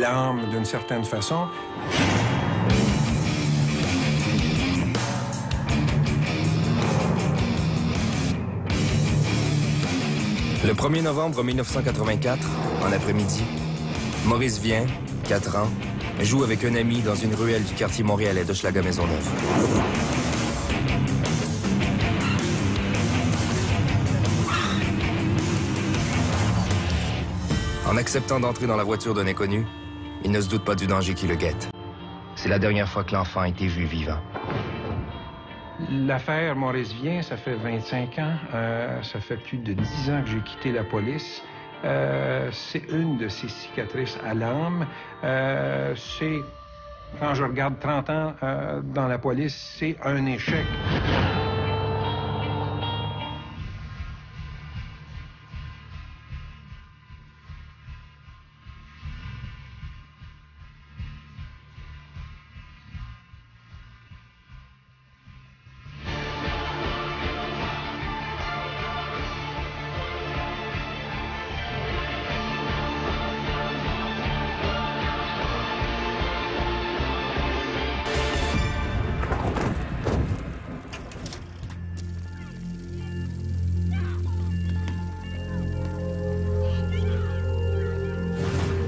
l'âme d'une certaine façon. Le 1er novembre 1984, en après-midi, Maurice Vien, 4 ans, joue avec un ami dans une ruelle du quartier montréalais d'Hochelaga-Maisonneuve. En acceptant d'entrer dans la voiture d'un inconnu, il ne se doute pas du danger qui le guette. C'est la dernière fois que l'enfant a été vu vivant. L'affaire Maurice Vien, ça fait 25 ans. Ça fait plus de 10 ans que j'ai quitté la police. C'est une de ces cicatrices à l'âme. C'est, quand je regarde 30 ans dans la police, c'est un échec.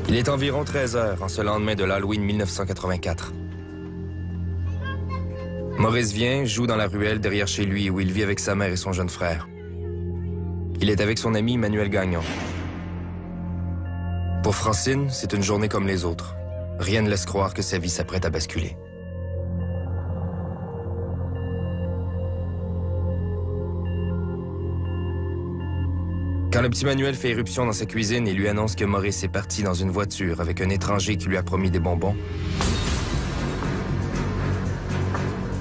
Il est environ 13 heures en ce lendemain de l'Halloween 1984. Maurice Vien joue dans la ruelle derrière chez lui où il vit avec sa mère et son jeune frère. Il est avec son ami Manuel Gagnon. Pour Francine, c'est une journée comme les autres. Rien ne laisse croire que sa vie s'apprête à basculer. Quand le petit Manuel fait irruption dans sa cuisine et lui annonce que Maurice est parti dans une voiture avec un étranger qui lui a promis des bonbons,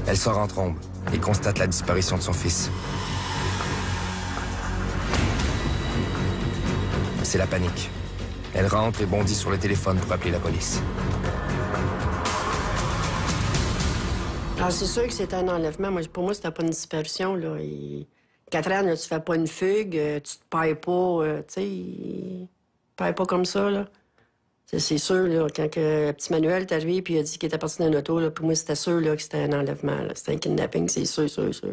elle sort en trombe et constate la disparition de son fils. C'est la panique. Elle rentre et bondit sur le téléphone pour appeler la police. Alors, c'est sûr que c'était un enlèvement. Pour moi, c'était pas une disparition, là. 4 ans, là, tu fais pas une fugue, tu te payes pas, tu sais, payes pas comme ça, là. C'est sûr, là, quand le petit Manuel est arrivé puis il a dit qu'il était parti dans auto, là, pour moi, c'était sûr, là, que c'était un enlèvement, là. C'était un kidnapping, c'est sûr, sûr, sûr.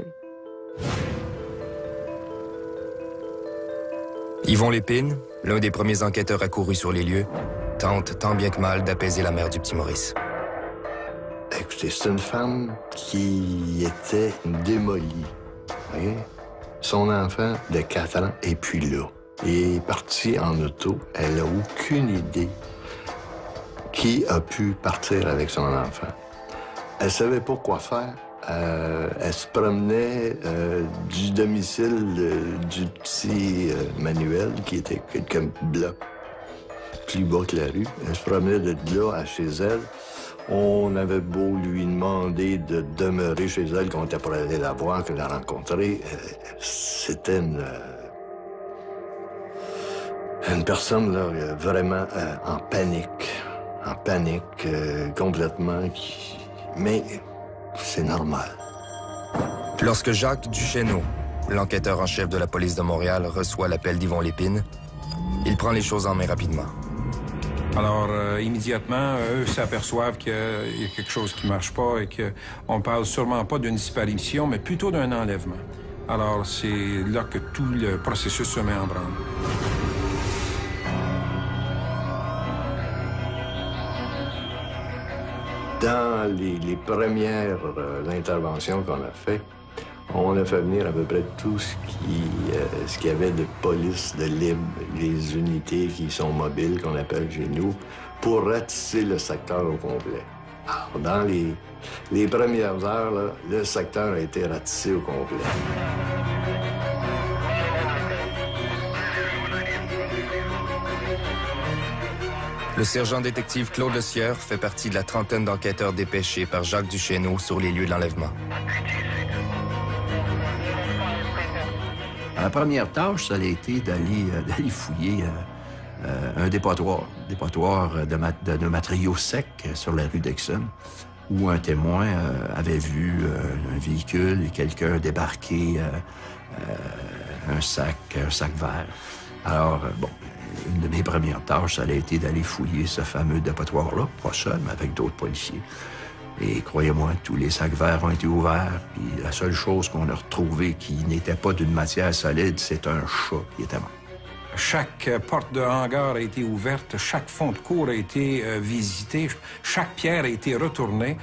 Yvon Lépine, l'un des premiers enquêteurs accourus sur les lieux, tente tant bien que mal d'apaiser la mère du petit Maurice. Écoutez, c'est une femme qui était démolie. Voyez? Son enfant de 4 ans est plus là. Il est parti en auto. Elle n'a aucune idée qui a pu partir avec son enfant. Elle savait pas quoi faire. Elle se promenait du domicile du petit Manuel, qui était quelques blocs plus bas que la rue. Elle se promenait de là à chez elle. On avait beau lui demander de demeurer chez elle, qu'on était pour aller la voir, que la rencontrer. C'était une personne là, vraiment en panique complètement. Mais c'est normal. Lorsque Jacques Duchesneau, l'enquêteur en chef de la police de Montréal, reçoit l'appel d'Yvon Lépine, il prend les choses en main rapidement. Alors, immédiatement, eux s'aperçoivent qu'il y a quelque chose qui marche pas et qu'on parle sûrement pas d'une disparition, mais plutôt d'un enlèvement. Alors, c'est là que tout le processus se met en branle. Dans les premières interventions qu'on a faites, on a fait venir à peu près tout ce qu'il y avait de police, de libre, les unités qui sont mobiles, qu'on appelle chez nous, pour ratisser le secteur au complet. Alors, dans les premières heures, là, le secteur a été ratissé au complet. Le sergent détective Claude Le Sieur fait partie de la trentaine d'enquêteurs dépêchés par Jacques Duchesneau sur les lieux de l'enlèvement. La première tâche, ça a été d'aller fouiller un dépotoir de matériaux secs sur la rue d'Exon, où un témoin avait vu un véhicule et quelqu'un débarquer un sac vert. Alors, bon, une de mes premières tâches, ça a été d'aller fouiller ce fameux dépotoir-là, pas seul, mais avec d'autres policiers. Et croyez-moi, tous les sacs verts ont été ouverts, puis la seule chose qu'on a retrouvée qui n'était pas d'une matière solide, c'est un chat qui était mort. Chaque porte de hangar a été ouverte, chaque fond de cour a été visité, chaque pierre a été retournée,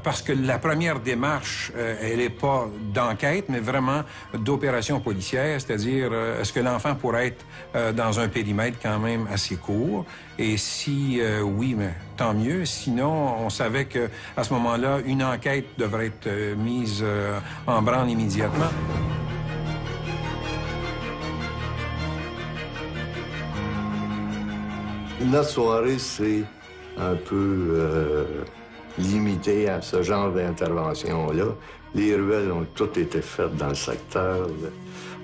parce que la première démarche, elle n'est pas d'enquête, mais vraiment d'opération policière, c'est-à-dire est-ce que l'enfant pourrait être dans un périmètre quand même assez court? Et si oui, mais tant mieux. Sinon, on savait qu'à ce moment-là, une enquête devrait être mise en branle immédiatement. Notre soirée, c'est un peu limité à ce genre d'intervention-là. Les ruelles ont toutes été faites dans le secteur.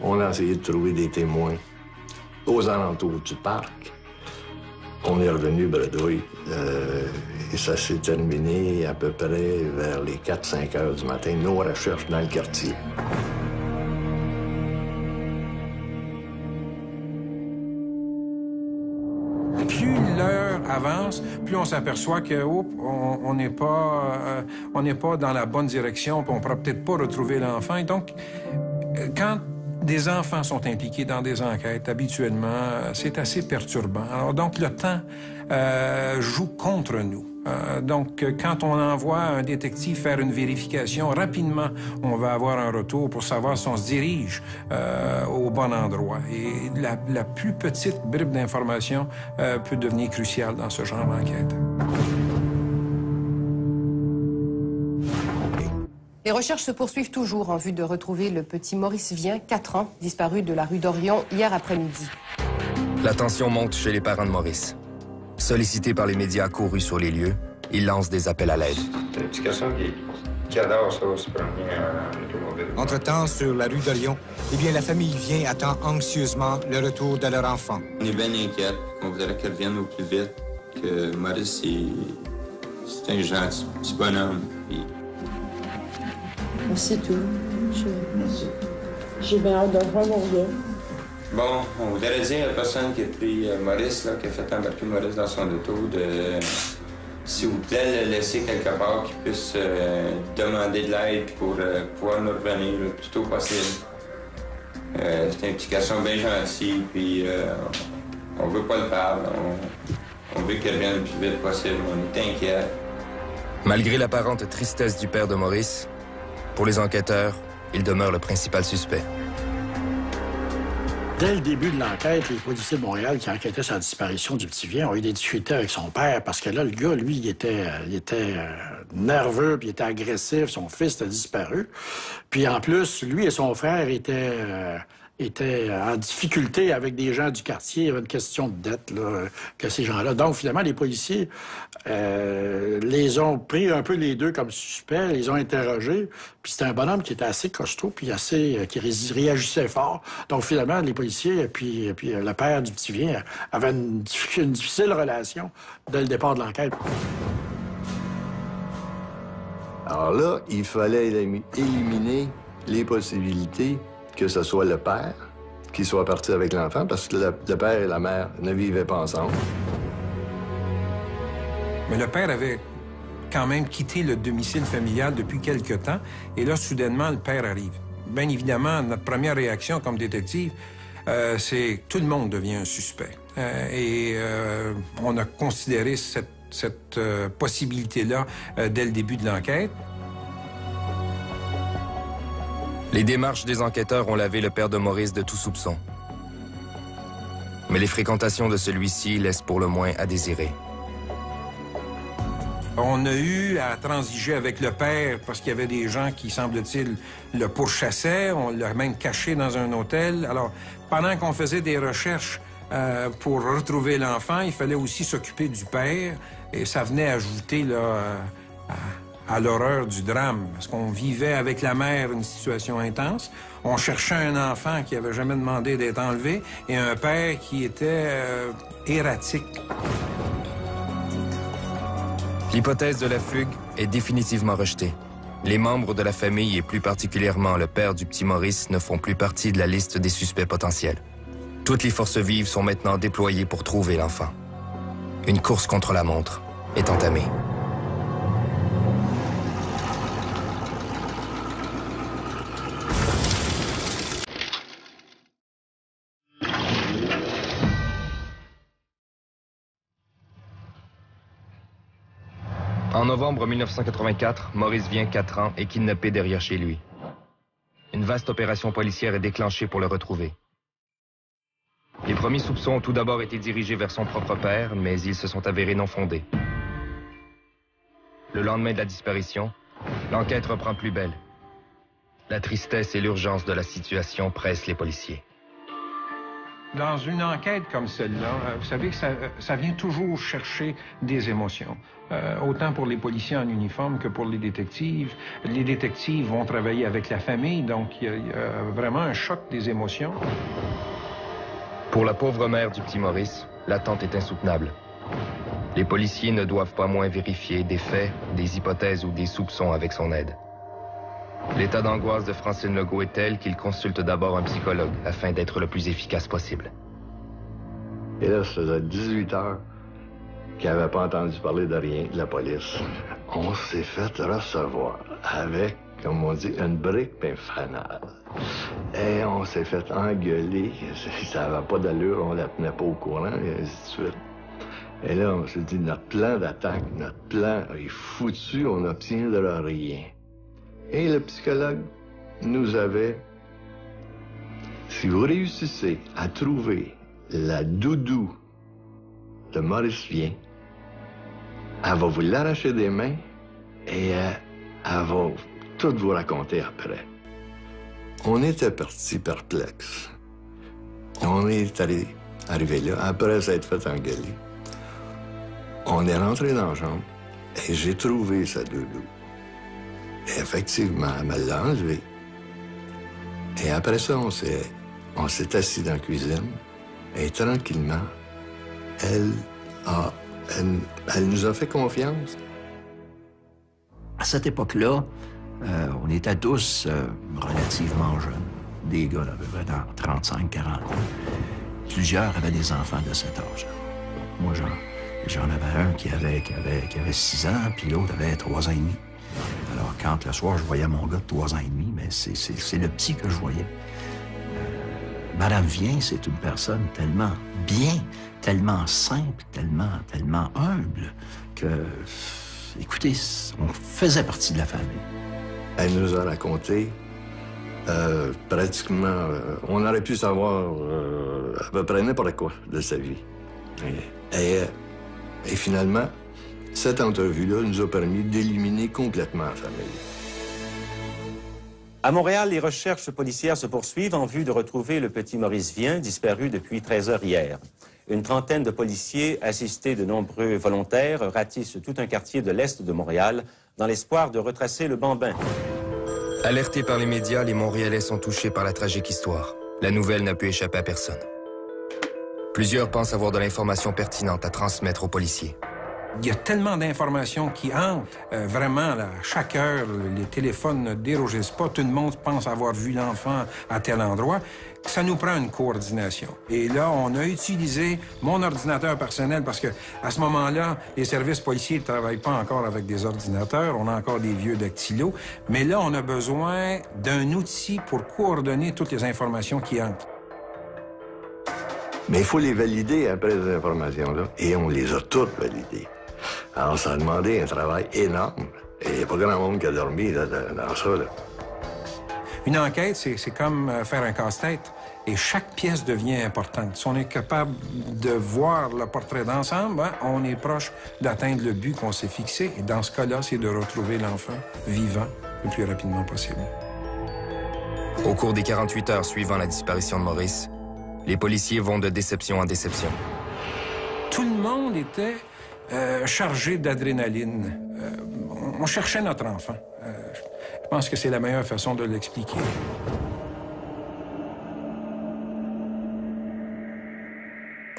On a essayé de trouver des témoins aux alentours du parc. On est revenu bredouille et ça s'est terminé à peu près vers les 4-5 heures du matin, nos recherches dans le quartier. Plus l'heure avance, plus on s'aperçoit que on n'est pas dans la bonne direction, puis on ne pourra peut-être pas retrouver l'enfant. Et donc, quand des enfants sont impliqués dans des enquêtes, habituellement, c'est assez perturbant. Alors donc, le temps joue contre nous. Donc, quand on envoie un détective faire une vérification, rapidement, on va avoir un retour pour savoir si on se dirige au bon endroit. Et la plus petite bribe d'information peut devenir cruciale dans ce genre d'enquête. Les recherches se poursuivent toujours en vue de retrouver le petit Maurice Vien, 4 ans, disparu de la rue d'Orion hier après-midi. La tension monte chez les parents de Maurice. Sollicité par les médias accourus sur les lieux, il lance des appels à l'aide. C'est un petit garçon qui adore ça, se promener en automobile. Entre-temps, sur la rue d'Orion, eh bien, la famille Vien attend anxieusement le retour de leur enfant. On est bien inquiets. On voudrait qu'elle vienne au plus vite. Que Maurice, c'est un gentil petit bonhomme. Puis... C'est tout. J'ai bien hâte de voir mon gars. Bon, on voudrait dire à la personne qui a pris Maurice, là, qui a fait embarquer Maurice dans son auto, de, s'il vous plaît, le laisser quelque part, qu'il puisse demander de l'aide pour pouvoir nous revenir le plus tôt possible. C'est un petit garçon bien gentil, puis on veut pas le perdre. On veut qu'il revienne le plus vite possible. On est inquiets. Malgré l'apparente tristesse du père de Maurice, pour les enquêteurs, il demeure le principal suspect. Dès le début de l'enquête, les policiers de Montréal qui enquêtaient sur la disparition du petit Vien ont eu des difficultés avec son père parce que là, le gars, lui, il était nerveux, puis il était agressif. Son fils a disparu. Puis en plus, lui et son frère étaient en difficulté avec des gens du quartier. Il y avait une question de dette, là, que ces gens-là. Donc, finalement, les policiers les ont pris un peu les deux comme suspects, les ont interrogés. Puis c'était un bonhomme qui était assez costaud, puis qui réagissait fort. Donc, finalement, les policiers et puis le père du petit Vien avaient une difficile relation dès le départ de l'enquête. Alors là, il fallait éliminer les possibilités que ce soit le père qui soit parti avec l'enfant, parce que le père et la mère ne vivaient pas ensemble. Mais le père avait quand même quitté le domicile familial depuis quelque temps, et là, soudainement, le père arrive. Bien évidemment, notre première réaction comme détective, c'est que tout le monde devient un suspect. On a considéré cette possibilité-là dès le début de l'enquête. Les démarches des enquêteurs ont lavé le père de Maurice de tout soupçon. Mais les fréquentations de celui-ci laissent pour le moins à désirer. On a eu à transiger avec le père parce qu'il y avait des gens qui, semble-t-il, le pourchassaient. On l'a même caché dans un hôtel. Alors, pendant qu'on faisait des recherches pour retrouver l'enfant, il fallait aussi s'occuper du père. Et ça venait ajouter là, à l'horreur du drame, parce qu'on vivait avec la mère une situation intense. On cherchait un enfant qui avait jamais demandé d'être enlevé et un père qui était erratique. L'hypothèse de la fugue est définitivement rejetée. Les membres de la famille, et plus particulièrement le père du petit Maurice, ne font plus partie de la liste des suspects potentiels. Toutes les forces vives sont maintenant déployées pour trouver l'enfant. Une course contre la montre est entamée. En novembre 1984, Maurice Viens, 4 ans, est kidnappé derrière chez lui. Une vaste opération policière est déclenchée pour le retrouver. Les premiers soupçons ont tout d'abord été dirigés vers son propre père, mais ils se sont avérés non fondés. Le lendemain de la disparition, l'enquête reprend plus belle. La tristesse et l'urgence de la situation pressent les policiers. Dans une enquête comme celle-là, vous savez que ça vient toujours chercher des émotions. Autant pour les policiers en uniforme que pour les détectives. Les détectives vont travailler avec la famille, donc il y a vraiment un choc des émotions. Pour la pauvre mère du petit Maurice, l'attente est insoutenable. Les policiers ne doivent pas moins vérifier des faits, des hypothèses ou des soupçons avec son aide. L'état d'angoisse de Francine Legault est tel qu'il consulte d'abord un psychologue afin d'être le plus efficace possible. Et là, ça faisait 18 heures qu'il n'avait pas entendu parler de rien de la police. On s'est fait recevoir avec, comme on dit, une brique et un fanal. Et on s'est fait engueuler. Ça n'avait pas d'allure, on la tenait pas au courant, et ainsi de suite. Et là, on s'est dit, notre plan d'attaque, notre plan est foutu, on n'obtiendra rien. Et le psychologue nous avait, si vous réussissez à trouver la doudou de Maurice Viens, elle va vous l'arracher des mains et elle va tout vous raconter après. On était partis perplexes. On est arrivé là, après s'être fait engueuler. On est rentré dans la chambre et j'ai trouvé sa doudou. Et effectivement, elle me l'a enlevé. Et après ça, on s'est assis dans la cuisine. Et tranquillement, elle nous a fait confiance. À cette époque-là, on était tous relativement jeunes. Des gars, à peu près dans 35-40 ans. Plusieurs avaient des enfants de cet âge. Moi, j'en avais un qui avait 6 ans, puis l'autre avait 3 ans et demi. Alors, quand le soir, je voyais mon gars de 3 ans et demi, mais c'est le petit que je voyais. Madame Viens, c'est une personne tellement bien, tellement simple, tellement humble, que, écoutez, on faisait partie de la famille. Elle nous a raconté pratiquement... on aurait pu savoir à peu près n'importe quoi de sa vie. Et finalement, cette entrevue-là nous a permis d'éliminer complètement la famille. À Montréal, les recherches policières se poursuivent en vue de retrouver le petit Maurice Viens, disparu depuis 13 heures hier. Une trentaine de policiers, assistés de nombreux volontaires, ratissent tout un quartier de l'est de Montréal dans l'espoir de retracer le bambin. Alertés par les médias, les Montréalais sont touchés par la tragique histoire. La nouvelle n'a pu échapper à personne. Plusieurs pensent avoir de l'information pertinente à transmettre aux policiers. Il y a tellement d'informations qui entrent. Vraiment, là, à chaque heure, les téléphones ne dérougissent pas. Tout le monde pense avoir vu l'enfant à tel endroit. Ça nous prend une coordination. Et là, on a utilisé mon ordinateur personnel parce que à ce moment-là, les services policiers ne travaillent pas encore avec des ordinateurs. On a encore des vieux dactylos. Mais là, on a besoin d'un outil pour coordonner toutes les informations qui entrent. Mais il faut les valider après les informations-là. Et on les a toutes validées. Alors, ça a demandé un travail énorme. Et il n'y a pas grand monde qui a dormi là, dans ça. Là. Une enquête, c'est comme faire un casse-tête. Et chaque pièce devient importante. Si on est capable de voir le portrait d'ensemble, hein, on est proche d'atteindre le but qu'on s'est fixé. Et dans ce cas-là, c'est de retrouver l'enfant vivant le plus rapidement possible. Au cours des 48 heures suivant la disparition de Maurice, les policiers vont de déception en déception. Tout le monde était chargé d'adrénaline. On cherchait notre enfant. Je pense que c'est la meilleure façon de l'expliquer.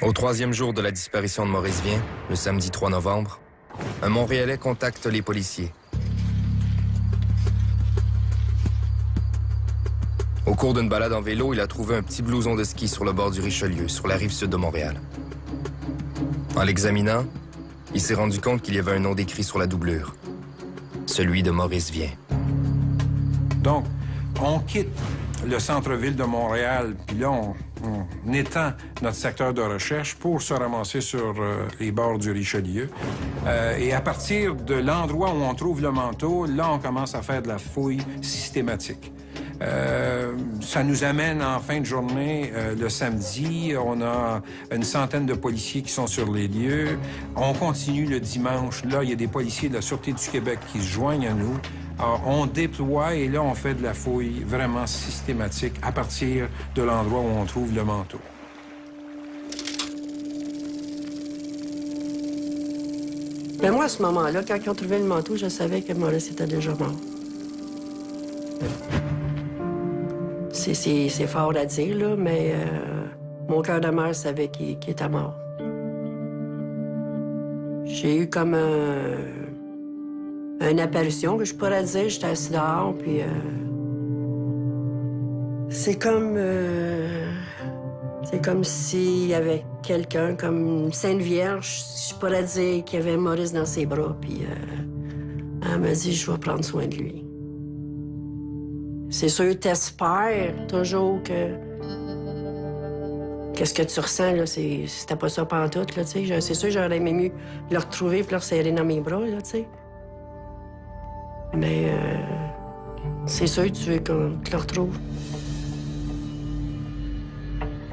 Au 3e jour de la disparition de Maurice Viens, le samedi 3 novembre, un Montréalais contacte les policiers. Au cours d'une balade en vélo, il a trouvé un petit blouson de ski sur le bord du Richelieu, sur la rive sud de Montréal. En l'examinant, il s'est rendu compte qu'il y avait un nom décrit sur la doublure. Celui de Maurice Vien. Donc, on quitte le centre-ville de Montréal, puis là, on étend notre secteur de recherche pour se ramasser sur les bords du Richelieu. Et à partir de l'endroit où on trouve le manteau, là, on commence à faire de la fouille systématique. Ça nous amène en fin de journée, le samedi. On a une centaine de policiers qui sont sur les lieux. On continue le dimanche. Là, il y a des policiers de la Sûreté du Québec qui se joignent à nous. Alors, on déploie et là, on fait de la fouille vraiment systématique à partir de l'endroit où on trouve le manteau. Mais moi, à ce moment-là, quand ils ont trouvé le manteau, je savais que Maurice était déjà mort. C'est fort à dire, là, mais mon cœur de mère savait qu'il était mort. J'ai eu comme une apparition, que je pourrais dire. J'étais assis dehors, puis c'est comme s'il y avait quelqu'un, comme une Sainte Vierge, je pourrais dire, qui avait Maurice dans ses bras, puis elle m'a dit, je vais prendre soin de lui. C'est sûr, t'espères toujours que... Qu'est-ce que tu ressens, là, c'était pas ça pantoute, là, tu sais. C'est sûr, j'aurais aimé mieux le retrouver puis le serrer dans mes bras, là, tu sais. Mais c'est sûr, tu veux qu'on te le retrouve.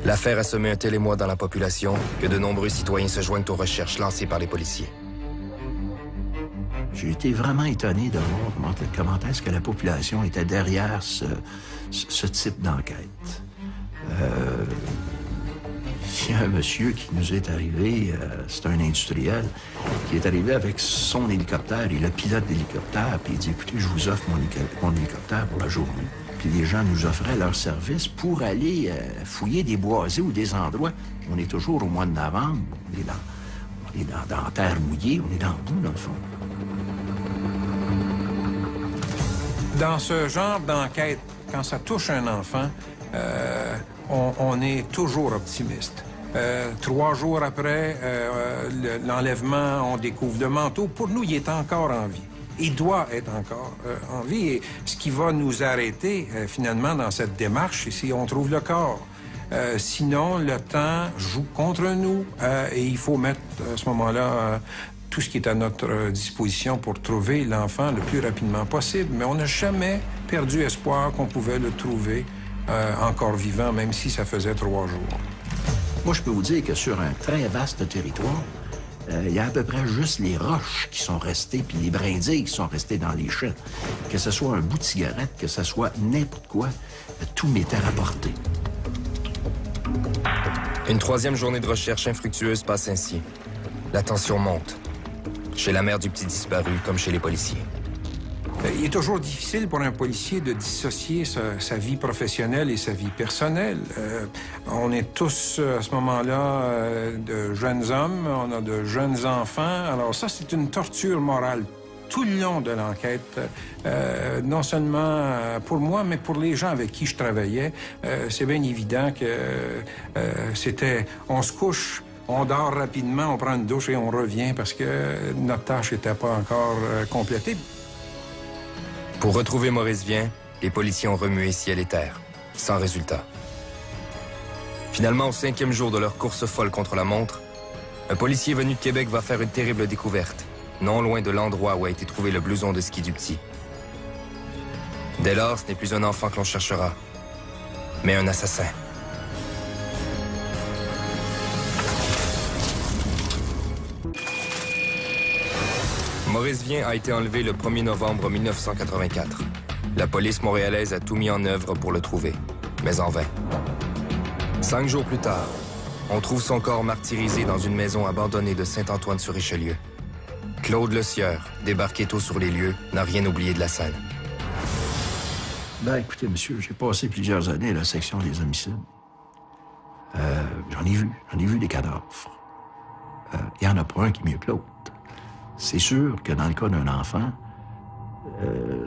L'affaire a semé un tel émoi dans la population que de nombreux citoyens se joignent aux recherches lancées par les policiers. J'ai été vraiment étonné de voir comment est-ce que la population était derrière ce type d'enquête. Il y a un monsieur qui nous est arrivé, c'est un industriel, qui est arrivé avec son hélicoptère et le pilote d'hélicoptère, puis il dit, écoutez, je vous offre mon hélicoptère pour la journée. Puis les gens nous offraient leur service pour aller fouiller des boisés ou des endroits. On est toujours au mois de novembre, on est dans la terre mouillée, on est dans le bout, dans le fond. Dans ce genre d'enquête, quand ça touche un enfant, on est toujours optimiste. 3 jours après l'enlèvement, on découvre le manteau. Pour nous, il est encore en vie. Il doit être encore en vie. Et ce qui va nous arrêter, finalement, dans cette démarche, c'est si on trouve le corps. Sinon, le temps joue contre nous et il faut mettre, à ce moment-là, tout ce qui est à notre disposition pour trouver l'enfant le plus rapidement possible. Mais on n'a jamais perdu espoir qu'on pouvait le trouver encore vivant, même si ça faisait 3 jours. Moi, je peux vous dire que sur un très vaste territoire, il y a à peu près juste les roches qui sont restées, puis les brindilles qui sont restées dans les champs. Que ce soit un bout de cigarette, que ce soit n'importe quoi, tout m'était rapporté. Une 3e journée de recherche infructueuse passe ainsi. La tension monte. Chez la mère du petit disparu, comme chez les policiers. Il est toujours difficile pour un policier de dissocier sa vie professionnelle et sa vie personnelle. On est tous, à ce moment-là, de jeunes hommes, on a de jeunes enfants. Alors ça, c'est une torture morale tout le long de l'enquête. Non seulement pour moi, mais pour les gens avec qui je travaillais. C'est bien évident que c'était... On se couche, on dort rapidement, on prend une douche et on revient parce que notre tâche n'était pas encore complétée. Pour retrouver Maurice Vien, les policiers ont remué ciel et terre, sans résultat. Finalement, au 5e jour de leur course folle contre la montre, un policier venu de Québec va faire une terrible découverte, non loin de l'endroit où a été trouvé le blouson de ski du petit. Dès lors, ce n'est plus un enfant que l'on cherchera, mais un assassin. Maurice Vien a été enlevé le 1er novembre 1984. La police montréalaise a tout mis en œuvre pour le trouver, mais en vain. 5 jours plus tard, on trouve son corps martyrisé dans une maison abandonnée de Saint-Antoine-sur-Richelieu. Claude Le Sieur, débarqué tôt sur les lieux, n'a rien oublié de la scène. Ben, écoutez, monsieur, j'ai passé plusieurs années à la section des homicides. J'en ai vu des cadavres. Il n'y en a pas un qui est mieux que l'autre. C'est sûr que dans le cas d'un enfant,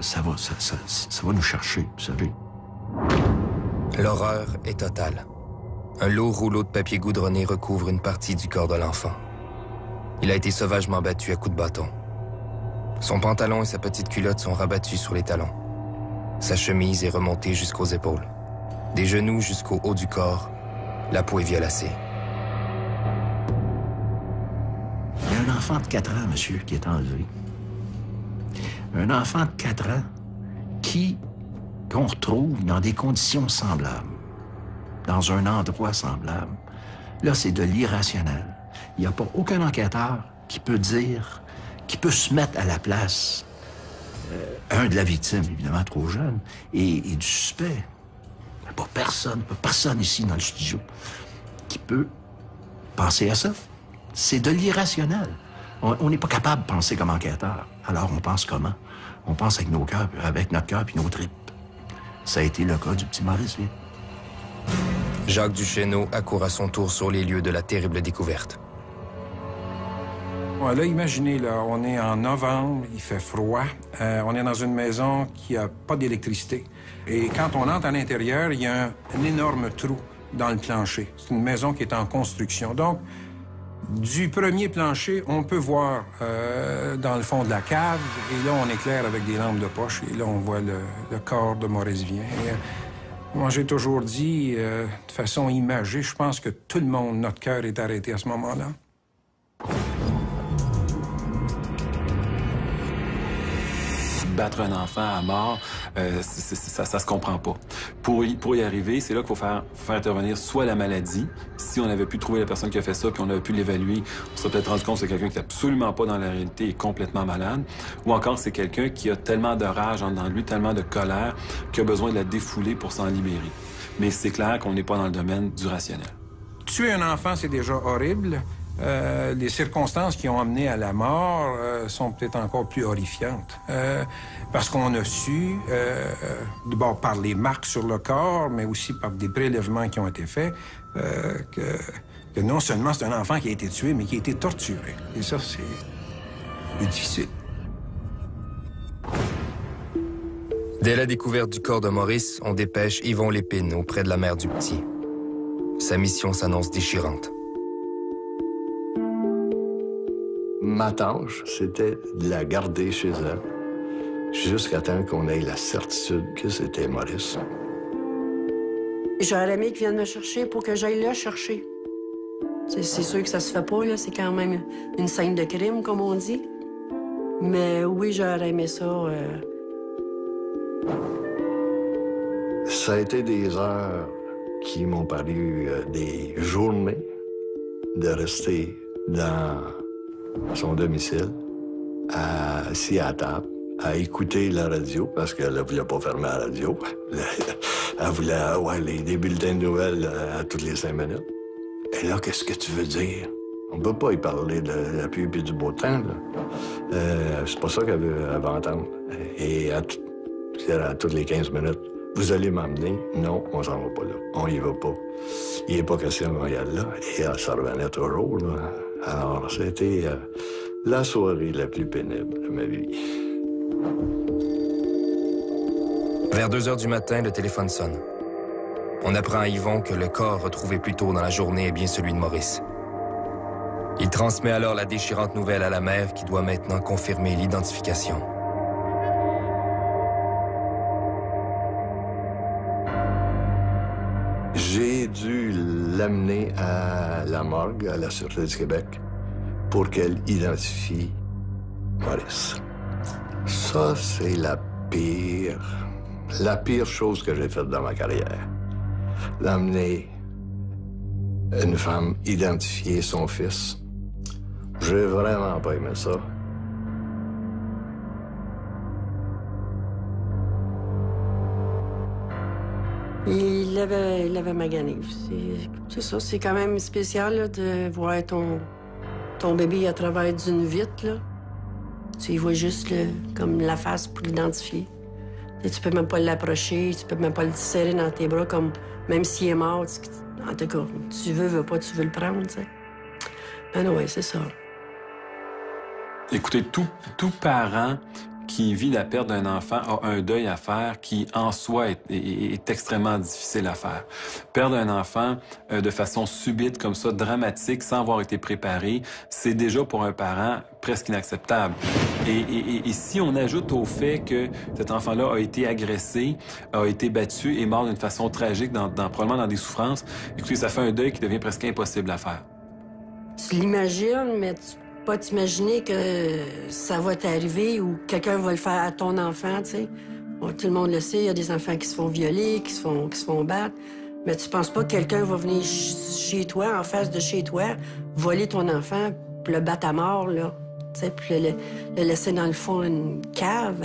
ça va nous chercher, vous savez. L'horreur est totale. Un lourd rouleau de papier goudronné recouvre une partie du corps de l'enfant. Il a été sauvagement battu à coups de bâton. Son pantalon et sa petite culotte sont rabattus sur les talons. Sa chemise est remontée jusqu'aux épaules. Des genoux jusqu'au haut du corps, la peau est violacée. Il y a un enfant de 4 ans, monsieur, qui est enlevé. Un enfant de 4 ans qu'on retrouve dans des conditions semblables, dans un endroit semblable. Là, c'est de l'irrationnel. Il n'y a pas aucun enquêteur qui peut dire, qui peut se mettre à la place, de la victime, évidemment trop jeune, et du suspect. Il n'y a pas personne ici dans le studio qui peut penser à ça. C'est de l'irrationnel. On n'est pas capable de penser comme enquêteur. Alors, on pense comment? On pense avec nos cœurs, avec notre cœur et nos tripes. Ça a été le cas du petit Maurice Vien. Jacques Duchesneau accourt à son tour sur les lieux de la terrible découverte. Ouais, là, imaginez, là, on est en novembre, il fait froid. On est dans une maison qui n'a pas d'électricité. Et quand on entre à l'intérieur, il y a un énorme trou dans le plancher. C'est une maison qui est en construction. Donc, du premier plancher, on peut voir dans le fond de la cave. Et là, on éclaire avec des lampes de poche. Et là, on voit le corps de Maurice Vien. Moi, j'ai toujours dit, de façon imagée, je pense que tout le monde, notre cœur est arrêté à ce moment-là. Battre un enfant à mort, ça se comprend pas. Pour y arriver, c'est là qu'il faut faire intervenir soit la maladie. Si on avait pu trouver la personne qui a fait ça, puis on avait pu l'évaluer, on serait peut-être rendu compte que c'est quelqu'un qui n'est absolument pas dans la réalité et complètement malade. Ou encore, c'est quelqu'un qui a tellement de rage en lui, tellement de colère, qu'il a besoin de la défouler pour s'en libérer. Mais c'est clair qu'on n'est pas dans le domaine du rationnel. Tuer un enfant, c'est déjà horrible. Les circonstances qui ont amené à la mort sont peut-être encore plus horrifiantes. Parce qu'on a su, d'abord par les marques sur le corps, mais aussi par des prélèvements qui ont été faits, que non seulement c'est un enfant qui a été tué, mais qui a été torturé. Et ça, c'est difficile. Dès la découverte du corps de Maurice, on dépêche Yvon Lépine auprès de la mère du petit. Sa mission s'annonce déchirante. Ma tâche, c'était de la garder chez elle jusqu'à temps qu'on ait la certitude que c'était Maurice. J'aurais aimé qu'il vienne me chercher pour que j'aille le chercher. C'est sûr que ça se fait pas, là. C'est quand même une scène de crime, comme on dit. Mais oui, j'aurais aimé ça. Ça a été des heures qui m'ont paru des journées de rester dans son domicile, assis à table, à écouter la radio, parce qu'elle ne voulait pas fermer la radio. Elle voulait avoir des bulletins de nouvelles à toutes les 5 minutes. Et là, qu'est-ce que tu veux dire? On ne peut pas y parler de la pluie et du beau temps. C'est pas ça qu'elle veut entendre. Et à toutes les 15 minutes, vous allez m'emmener? Non, on s'en va pas là. On y va pas. Il n'est pas question qu'on y aille là. Et ça revenait toujours, là. Alors, c'était la soirée la plus pénible de ma vie. Vers 2 heures du matin, le téléphone sonne. On apprend à Yvon que le corps retrouvé plus tôt dans la journée est bien celui de Maurice. Il transmet alors la déchirante nouvelle à la mère qui doit maintenant confirmer l'identification. J'ai dû l'amener à la morgue, à la Sûreté du Québec, pour qu'elle identifie Maurice. Ça, c'est la pire chose que j'ai faite dans ma carrière. D'amener une femme identifier son fils. J'ai vraiment pas aimé ça. Il l'avait magané. C'est ça, c'est quand même spécial là, de voir ton bébé à travers d'une vitre. Là. Tu y vois juste comme la face pour l'identifier. Tu peux même pas l'approcher, tu peux même pas le serrer dans tes bras, comme même s'il est mort. En tout cas, tu veux pas, tu veux le prendre. T'sais. Ben oui, c'est ça. Écoutez, tout parent qui vit la perte d'un enfant a un deuil à faire qui, en soi, est extrêmement difficile à faire. Perdre un enfant de façon subite, comme ça, dramatique, sans avoir été préparé, c'est déjà pour un parent presque inacceptable. Et si on ajoute au fait que cet enfant-là a été agressé, a été battu et mort d'une façon tragique, probablement dans des souffrances, écoutez, ça fait un deuil qui devient presque impossible à faire. Tu l'imagines, mais tu peux pas t'imaginer que ça va t'arriver ou quelqu'un va le faire à ton enfant, tu sais. Bon, tout le monde le sait, il y a des enfants qui se font violer, qui se font battre. Mais tu penses pas que quelqu'un va venir chez toi, en face de chez toi, voler ton enfant, puis le battre à mort, là. Tu sais, puis le laisser dans le fond d'une cave.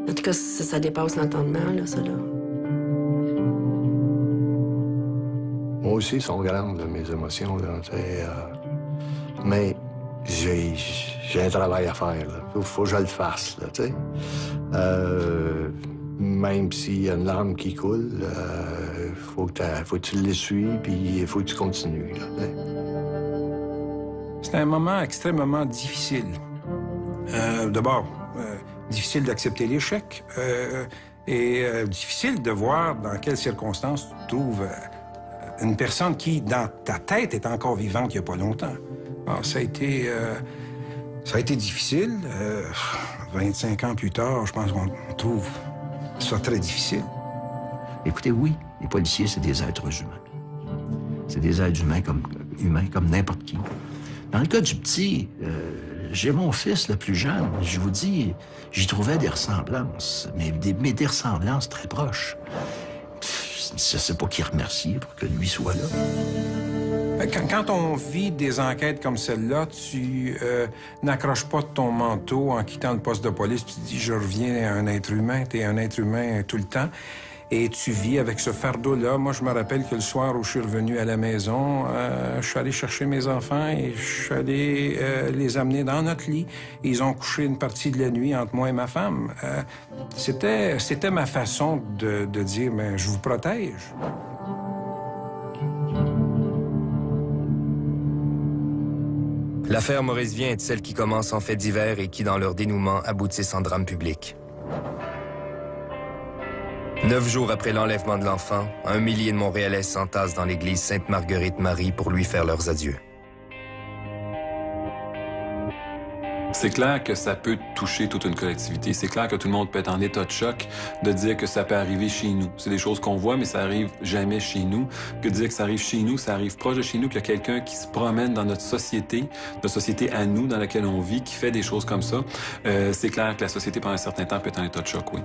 En tout cas, ça dépasse l'entendement, là, ça, là. Moi aussi, sont grandes, mes émotions, là, mais j'ai un travail à faire, là. Faut que je le fasse, là, tu sais. Même s'il y a une larme qui coule, faut que tu l'essuies, puis il faut que tu continues, là, t'sais. C'était un moment extrêmement difficile. D'abord, difficile d'accepter l'échec et difficile de voir dans quelles circonstances tu trouves une personne qui, dans ta tête, est encore vivante il n'y a pas longtemps. Alors, ça a été difficile. 25 ans plus tard, je pense qu'on trouve ça très difficile. Écoutez, oui, les policiers, c'est des êtres humains. C'est des êtres humains comme n'importe qui. Dans le cas du petit, j'ai mon fils le plus jeune. Je vous dis, j'y trouvais des ressemblances, mais des ressemblances très proches. Je ne sais pas qui remercier pour que lui soit là. Quand on vit des enquêtes comme celle-là, tu n'accroches pas ton manteau en quittant le poste de police, tu te dis « je reviens à un être humain », tu es un être humain tout le temps. Et tu vis avec ce fardeau-là. Moi, je me rappelle que le soir où je suis revenu à la maison, je suis allé chercher mes enfants et je suis allé les amener dans notre lit. Ils ont couché une partie de la nuit entre moi et ma femme. C'était ma façon de dire « mais je vous protège ». L'affaire Maurice Vien est celle qui commence en fait divers et qui, dans leur dénouement, aboutissent en drame public. 9 jours après l'enlèvement de l'enfant, 1 millier de Montréalais s'entassent dans l'église Sainte-Marguerite-Marie pour lui faire leurs adieux. C'est clair que ça peut toucher toute une collectivité. C'est clair que tout le monde peut être en état de choc de dire que ça peut arriver chez nous. C'est des choses qu'on voit, mais ça arrive jamais chez nous. Que dire que ça arrive chez nous, ça arrive proche de chez nous, qu'il y a quelqu'un qui se promène dans notre société à nous, dans laquelle on vit, qui fait des choses comme ça. C'est clair que la société, pendant un certain temps, peut être en état de choc, oui.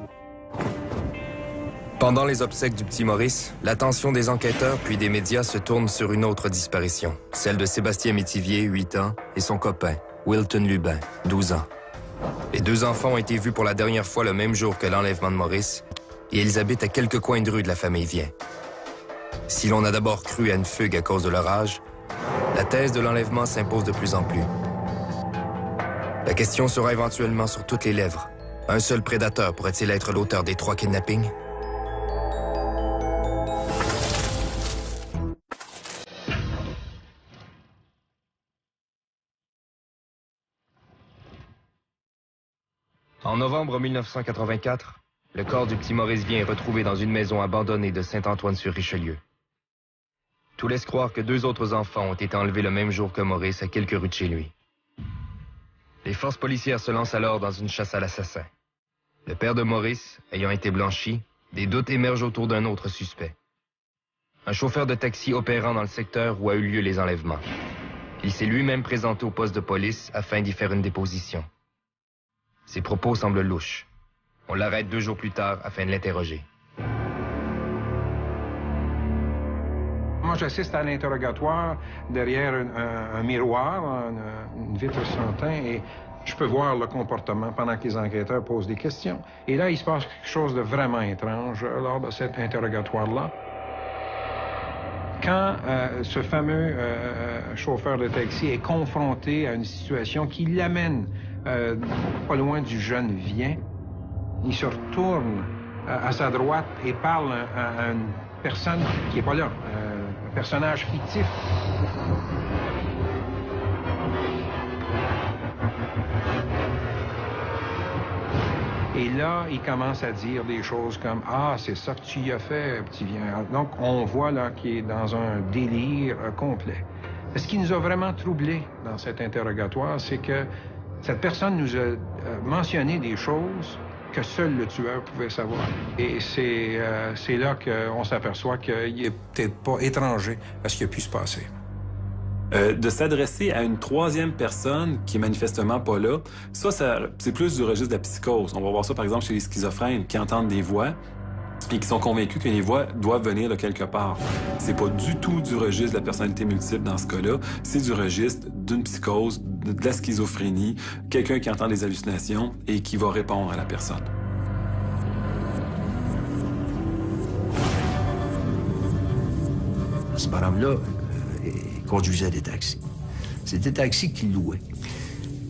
Pendant les obsèques du petit Maurice, l'attention des enquêteurs puis des médias se tourne sur une autre disparition, celle de Sébastien Métivier, 8 ans, et son copain, Wilton Lubin, 12 ans. Les 2 enfants ont été vus pour la dernière fois le même jour que l'enlèvement de Maurice, et ils habitent à quelques coins de rue de la famille Vien. Si l'on a d'abord cru à une fugue à cause de leur âge, la thèse de l'enlèvement s'impose de plus en plus. La question sera éventuellement sur toutes les lèvres. Un seul prédateur pourrait-il être l'auteur des 3 kidnappings? En novembre 1984, le corps du petit Maurice Vien est retrouvé dans une maison abandonnée de Saint-Antoine-sur-Richelieu. Tout laisse croire que 2 autres enfants ont été enlevés le même jour que Maurice à quelques rues de chez lui. Les forces policières se lancent alors dans une chasse à l'assassin. Le père de Maurice ayant été blanchi, des doutes émergent autour d'un autre suspect. Un chauffeur de taxi opérant dans le secteur où a eu lieu les enlèvements. Il s'est lui-même présenté au poste de police afin d'y faire une déposition. Ses propos semblent louches. On l'arrête 2 jours plus tard afin de l'interroger. Moi, j'assiste à l'interrogatoire derrière un miroir, une vitre sans teint, et je peux voir le comportement pendant que les enquêteurs posent des questions. Et là, il se passe quelque chose de vraiment étrange lors de cet interrogatoire-là. Quand ce fameux chauffeur de taxi est confronté à une situation qui l'amène pas loin du jeune Vien, il se retourne à sa droite et parle à une personne qui n'est pas là, un personnage fictif. Et là, il commence à dire des choses comme « Ah, c'est ça que tu y as fait, petit viens. » Donc, on voit là qu'il est dans un délire complet. Ce qui nous a vraiment troublés dans cet interrogatoire, c'est que cette personne nous a mentionné des choses que seul le tueur pouvait savoir. Et c'est là qu'on s'aperçoit qu'il n'est peut-être pas étranger à ce qui a pu se passer. De s'adresser à une troisième personne qui est manifestement pas là, ça c'est plus du registre de la psychose. On va voir ça, par exemple, chez les schizophrènes qui entendent des voix et qui sont convaincus que les voix doivent venir de quelque part. C'est pas du tout du registre de la personnalité multiple dans ce cas-là. C'est du registre d'une psychose, de la schizophrénie, quelqu'un qui entend des hallucinations et qui va répondre à la personne. Ce bonhomme-là conduisait des taxis. C'était des taxis qu'il louait.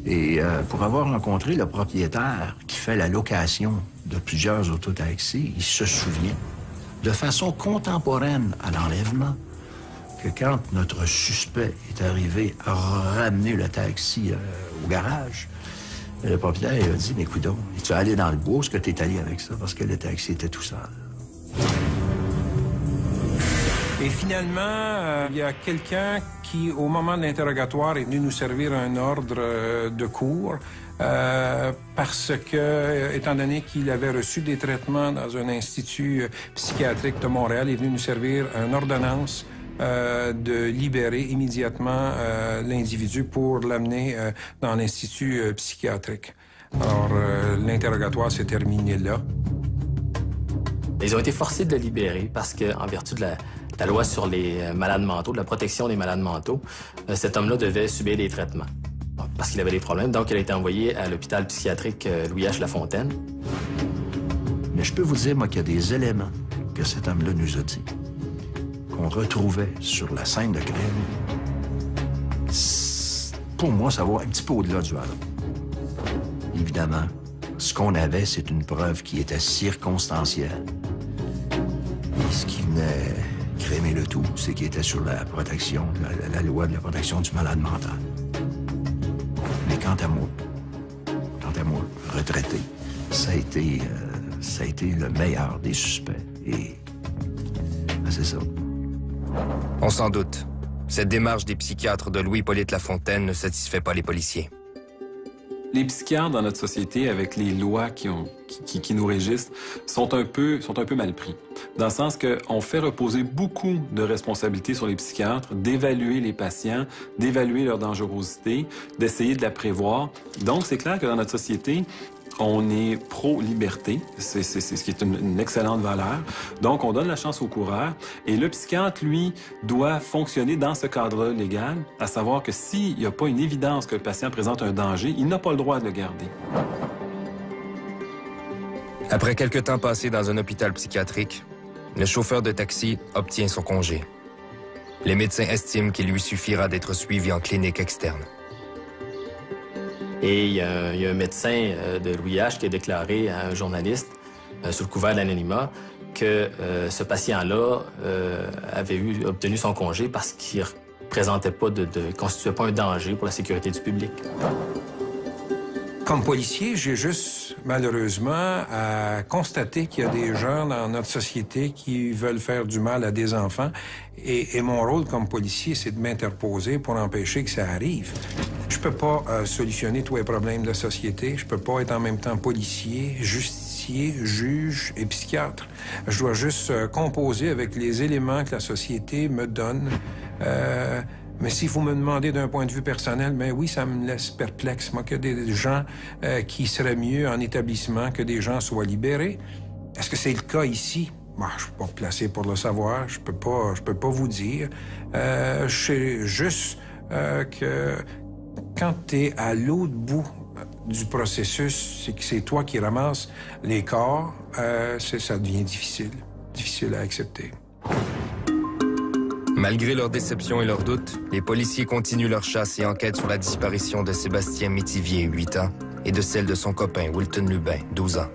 Et pour avoir rencontré le propriétaire qui fait la location de plusieurs autotaxis, il se souvient, de façon contemporaine à l'enlèvement, que quand notre suspect est arrivé à ramener le taxi au garage, le propriétaire a dit « Mais coudonc, es-tu allé dans le bois? Est-ce que tu es allé avec ça? » Parce que le taxi était tout seul. Et finalement, il y a quelqu'un qui, au moment de l'interrogatoire, est venu nous servir un ordre de cours parce que, étant donné qu'il avait reçu des traitements dans un institut psychiatrique de Montréal, il est venu nous servir une ordonnance de libérer immédiatement l'individu pour l'amener dans l'institut psychiatrique. Alors, l'interrogatoire s'est terminé là. Ils ont été forcés de le libérer parce qu'en vertu de la loi sur les malades mentaux, de la protection des malades mentaux, cet homme-là devait subir des traitements parce qu'il avait des problèmes. Donc, il a été envoyé à l'hôpital psychiatrique Louis H. Lafontaine. Mais je peux vous dire, moi, qu'il y a des éléments que cet homme-là nous a dit, qu'on retrouvait sur la scène de crime. Pour moi, ça va un petit peu au-delà du hasard. Évidemment, ce qu'on avait, c'est une preuve qui était circonstancielle. Et ce qui venait crémer le tout, c'est qu'il était sur la protection, la loi de la protection du malade mental. Mais quant à moi, retraité, ça a été le meilleur des suspects. Et c'est ça. On s'en doute. Cette démarche des psychiatres de Louis-Hippolyte Lafontaine ne satisfait pas les policiers. Les psychiatres dans notre société, avec les lois qui nous régissent, sont un peu mal pris. Dans le sens qu'on fait reposer beaucoup de responsabilités sur les psychiatres, d'évaluer les patients, d'évaluer leur dangerosité, d'essayer de la prévoir. Donc, c'est clair que dans notre société, on est pro-liberté, c'est ce qui est une excellente valeur. Donc, on donne la chance au coureur. Et le psychiatre, lui, doit fonctionner dans ce cadre légal, à savoir que s'il n'y a pas une évidence que le patient présente un danger, il n'a pas le droit de le garder. Après quelques temps passés dans un hôpital psychiatrique, le chauffeur de taxi obtient son congé. Les médecins estiment qu'il lui suffira d'être suivi en clinique externe. Et il y a un médecin de Louis H. qui a déclaré à un journaliste, sous le couvert de l'anonymat, que ce patient-là avait obtenu son congé parce qu'il ne constituait pas un danger pour la sécurité du public. Comme policier, j'ai juste, malheureusement, à constater qu'il y a des gens dans notre société qui veulent faire du mal à des enfants. Et mon rôle comme policier, c'est de m'interposer pour empêcher que ça arrive. Je peux pas solutionner tous les problèmes de la société. Je peux pas être en même temps policier, justicier, juge et psychiatre. Je dois juste composer avec les éléments que la société me donne. Mais s'il faut me demander d'un point de vue personnel, ben oui, ça me laisse perplexe. Moi, qu'il y a des gens qui seraient mieux en établissement que des gens soient libérés. Est-ce que c'est le cas ici? Bon, je suis pas placé pour le savoir. Je peux pas vous dire. Je sais juste que quand tu es à l'autre bout du processus, c'est que c'est toi qui ramasses les corps, ça devient difficile à accepter. Malgré leurs déceptions et leurs doutes, les policiers continuent leur chasse et enquêtent sur la disparition de Sébastien Métivier, 8 ans, et de celle de son copain, Wilton Lubin, 12 ans.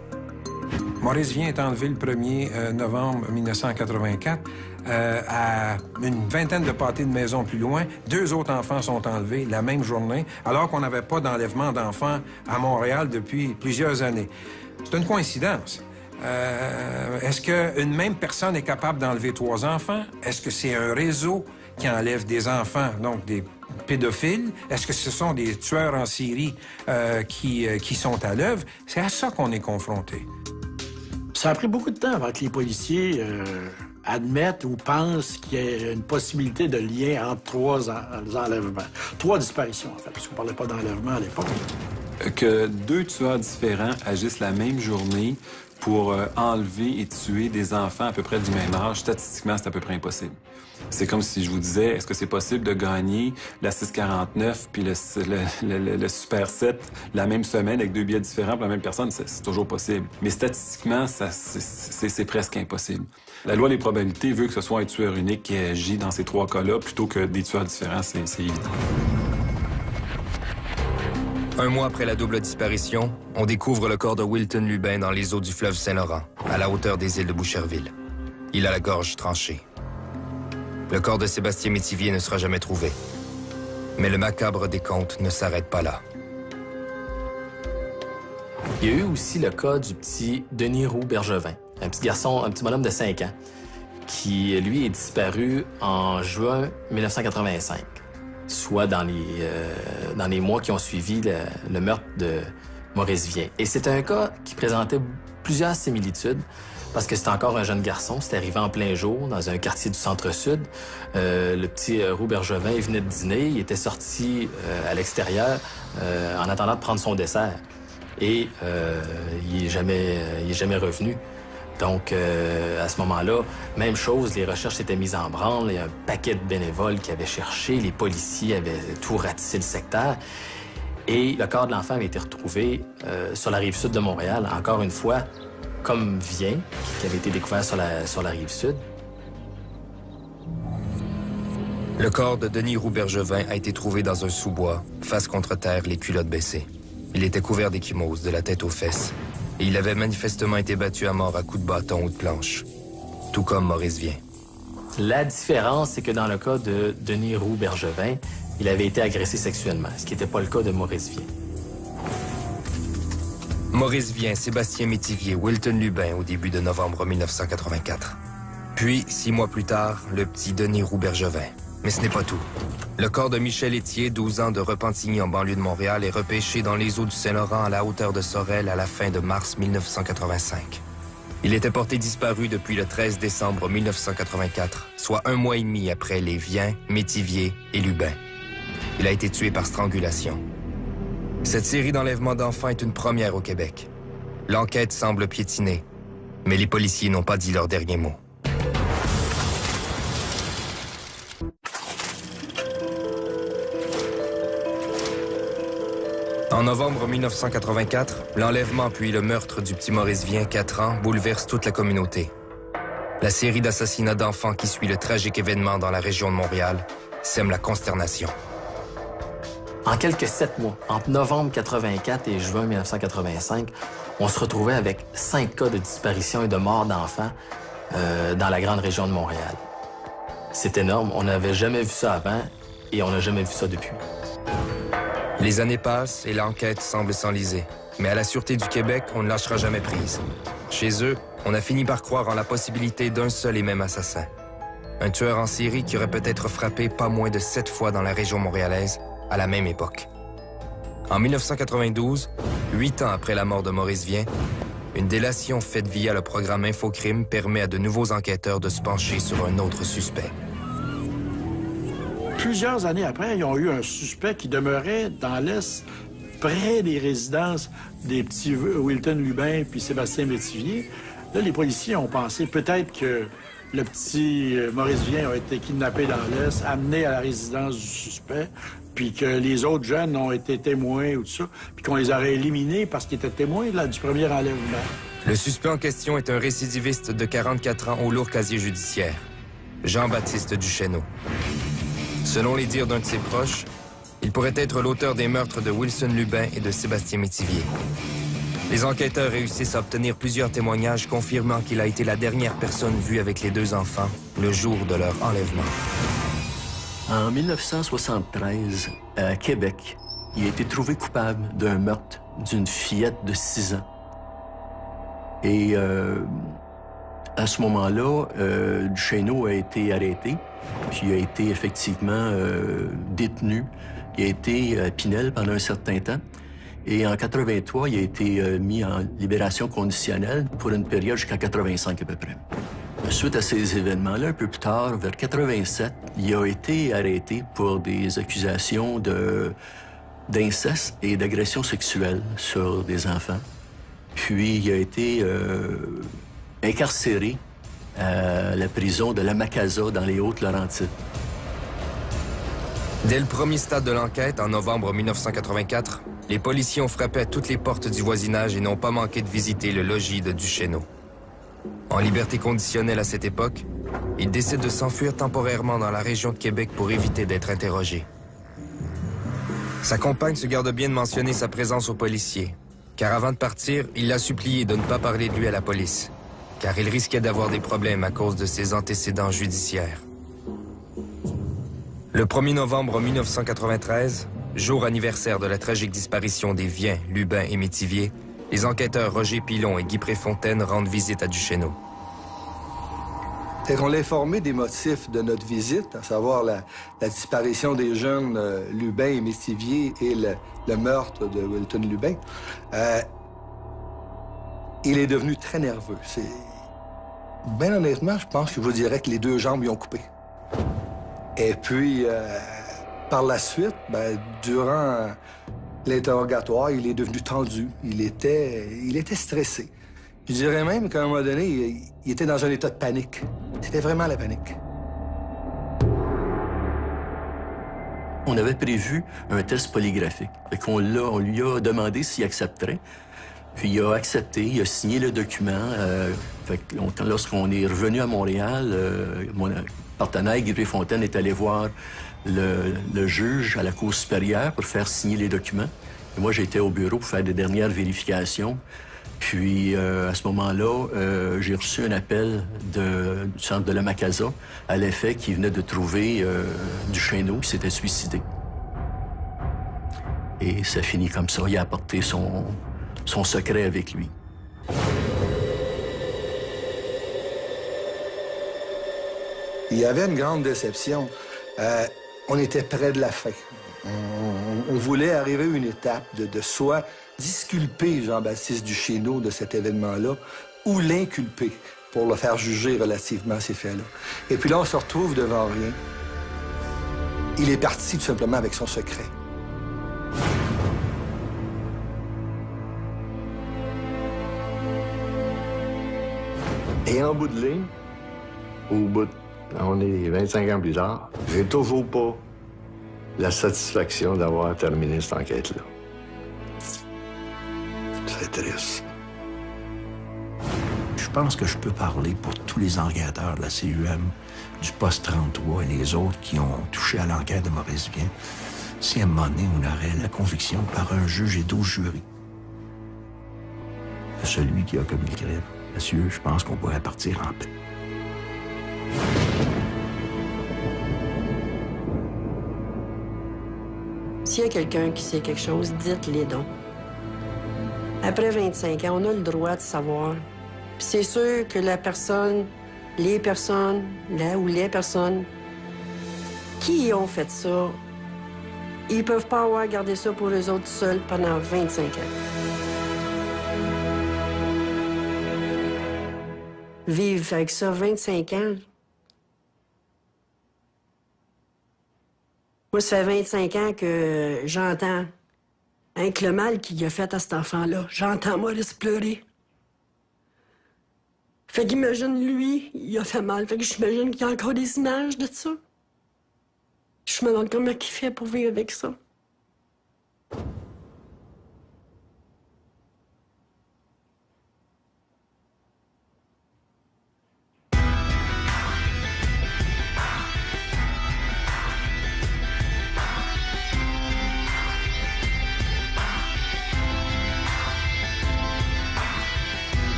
Maurice Vien est enlevé le 1er novembre 1984. à une vingtaine de pâtés de maisons plus loin, 2 autres enfants sont enlevés la même journée, alors qu'on n'avait pas d'enlèvement d'enfants à Montréal depuis plusieurs années. C'est une coïncidence. Est-ce qu'une même personne est capable d'enlever 3 enfants? Est-ce que c'est un réseau qui enlève des enfants, donc des pédophiles? Est-ce que ce sont des tueurs en série qui sont à l'œuvre? C'est à ça qu'on est confronté. Ça a pris beaucoup de temps avant que les policiers admettent ou pensent qu'il y a une possibilité de lien entre 3 enlèvements. 3 disparitions, en fait, parce qu'on ne parlait pas d'enlèvement à l'époque. Que 2 tueurs différents agissent la même journée pour enlever et tuer des enfants à peu près du même âge, statistiquement, c'est à peu près impossible. C'est comme si je vous disais, est-ce que c'est possible de gagner la 649 puis le Super 7 la même semaine avec 2 billets différents pour la même personne? C'est toujours possible. Mais statistiquement, c'est presque impossible. La loi des probabilités veut que ce soit un tueur unique qui agit dans ces 3 cas-là plutôt que des tueurs différents, c'est évident. Un mois après la double disparition, on découvre le corps de Wilton Lubin dans les eaux du fleuve Saint-Laurent, à la hauteur des îles de Boucherville. Il a la gorge tranchée. Le corps de Sébastien Métivier ne sera jamais trouvé. Mais le macabre décompte ne s'arrête pas là. Il y a eu aussi le cas du petit Denis Roux Bergevin, un petit garçon, un petit bonhomme de 5 ans, qui, lui, est disparu en juin 1985, soit dans les mois qui ont suivi le meurtre de Maurice Vien. Et c'est un cas qui présentait plusieurs similitudes, parce que c'était encore un jeune garçon, c'était arrivé en plein jour dans un quartier du centre-sud. Le petit Roux Bergevin, il venait de dîner, il était sorti à l'extérieur en attendant de prendre son dessert. Et il est jamais revenu. Donc, à ce moment-là, même chose, les recherches s'étaient mises en branle, il y a un paquet de bénévoles qui avaient cherché, les policiers avaient tout ratissé le secteur. Et le corps de l'enfant avait été retrouvé sur la rive sud de Montréal, encore une fois, comme Vien, qui avait été découvert sur la rive sud. Le corps de Denis Roux Bergevin a été trouvé dans un sous-bois, face contre terre, les culottes baissées. Il était couvert d'échymose de la tête aux fesses, et il avait manifestement été battu à mort à coups de bâton ou de planche, tout comme Maurice Vien. La différence, c'est que dans le cas de Denis Roux Bergevin, il avait été agressé sexuellement, ce qui n'était pas le cas de Maurice Vien. Maurice Vien, Sébastien Métivier, Wilton Lubin au début de novembre 1984. Puis, 6 mois plus tard, le petit Denis Roux Bergevin. Mais ce n'est pas tout. Le corps de Michel Étier, 12 ans, de Repentigny en banlieue de Montréal, est repêché dans les eaux du Saint-Laurent à la hauteur de Sorel à la fin de mars 1985. Il était porté disparu depuis le 13 décembre 1984, soit 1 mois et demi après les Vien, Métivier et Lubin. Il a été tué par strangulation. Cette série d'enlèvements d'enfants est une première au Québec. L'enquête semble piétiner, mais les policiers n'ont pas dit leur dernier mot. En novembre 1984, l'enlèvement puis le meurtre du petit Maurice Vien, 4 ans, bouleverse toute la communauté. La série d'assassinats d'enfants qui suit le tragique événement dans la région de Montréal sème la consternation. En quelques 7 mois, entre novembre 1984 et juin 1985, on se retrouvait avec 5 cas de disparition et de mort d'enfants dans la grande région de Montréal. C'est énorme, on n'avait jamais vu ça avant et on n'a jamais vu ça depuis. Les années passent et l'enquête semble s'enliser. Mais à la Sûreté du Québec, on ne lâchera jamais prise. Chez eux, on a fini par croire en la possibilité d'un seul et même assassin. Un tueur en série qui aurait peut-être frappé pas moins de 7 fois dans la région montréalaise à la même époque. En 1992, 8 ans après la mort de Maurice Vien, une délation faite via le programme Infocrime permet à de nouveaux enquêteurs de se pencher sur un autre suspect. Plusieurs années après, ils ont eu un suspect qui demeurait dans l'Est, près des résidences des petits Wilton Lubin puis Sébastien Métivier. Là, les policiers ont pensé peut-être que le petit Maurice Vien a été kidnappé dans l'Est, amené à la résidence du suspect, puis que les autres jeunes ont été témoins ou tout ça, puis qu'on les aurait éliminés parce qu'ils étaient témoins là, du premier enlèvement. Le suspect en question est un récidiviste de 44 ans au lourd casier judiciaire, Jean-Baptiste Duchesneau. Selon les dires d'un de ses proches, il pourrait être l'auteur des meurtres de Wilson Lubin et de Sébastien Métivier. Les enquêteurs réussissent à obtenir plusieurs témoignages confirmant qu'il a été la dernière personne vue avec les deux enfants le jour de leur enlèvement. En 1973, à Québec, il a été trouvé coupable d'un meurtre d'une fillette de 6 ans. Et à ce moment-là, Duchesneau a été arrêté, puis a été effectivement détenu. Il a été à Pinel pendant un certain temps. Et en 83, il a été mis en libération conditionnelle pour une période jusqu'en 85 à peu près. Suite à ces événements-là, un peu plus tard, vers 87, il a été arrêté pour des accusations d'inceste et d'agression sexuelle sur des enfants. Puis il a été incarcéré à la prison de la Macasa dans les Hautes-Laurentides. Dès le premier stade de l'enquête, en novembre 1984, les policiers ont frappé à toutes les portes du voisinage et n'ont pas manqué de visiter le logis de Duchesneau. En liberté conditionnelle à cette époque, il décide de s'enfuir temporairement dans la région de Québec pour éviter d'être interrogé. Sa compagne se garde bien de mentionner sa présence aux policiers, car avant de partir, il l'a supplié de ne pas parler de lui à la police, car il risquait d'avoir des problèmes à cause de ses antécédents judiciaires. Le 1er novembre 1993, jour anniversaire de la tragique disparition des Viens, Lubin et Métivier, les enquêteurs Roger Pilon et Guy Préfontaine rendent visite à Duchesneau. On l'a informé des motifs de notre visite, à savoir la disparition des jeunes Lubin et Métivier et le meurtre de Wilton Lubin. Il est devenu très nerveux. Bien honnêtement, je pense que je vous dirais que les deux jambes lui ont coupé. Et puis, par la suite, durant l'interrogatoire, il est devenu tendu. Il était stressé. Je dirais même qu'à un moment donné, il était dans un état de panique. C'était vraiment la panique. On avait prévu un test polygraphique. On lui a demandé s'il accepterait. Puis il a accepté, il a signé le document. Lorsqu'on est revenu à Montréal, mon partenaire Guy Préfontaine est allé voir le juge à la Cour supérieure pour faire signer les documents. Et moi, j'étais au bureau pour faire des dernières vérifications. Puis, à ce moment-là, j'ai reçu un appel du centre de la Macasa à l'effet qu'il venait de trouver Duchesneau qui s'était suicidé. Et ça finit comme ça. Il a apporté son secret avec lui. Il y avait une grande déception. On était près de la fin. On voulait arriver à une étape de soit disculper Jean-Baptiste Duchesneau de cet événement-là ou l'inculper pour le faire juger relativement à ces faits-là. Et puis là, on se retrouve devant rien. Il est parti tout simplement avec son secret. Et en bout de ligne, on est 25 ans plus tard, j'ai toujours pas la satisfaction d'avoir terminé cette enquête-là. C'est triste. Je pense que je peux parler pour tous les enquêteurs de la CUM, du poste 33 et les autres qui ont touché à l'enquête de Maurice Vien, si à un moment donné, on aurait la conviction par un juge et 12 jurys de celui qui a commis le crime. Monsieur, je pense qu'on pourrait partir en paix. S'il y a quelqu'un qui sait quelque chose, dites-les donc. Après 25 ans, on a le droit de savoir. Puis c'est sûr que les personnes qui ont fait ça, ils peuvent pas avoir gardé ça pour eux autres seuls pendant 25 ans. Vivre avec ça 25 ans. Moi, ça fait 25 ans que j'entends avec le mal qu'il a fait à cet enfant-là. J'entends Maurice pleurer. Fait qu'imagine, lui, il a fait mal. Fait que j'imagine qu'il y a encore des images de ça. Je me demande comment il fait pour vivre avec ça.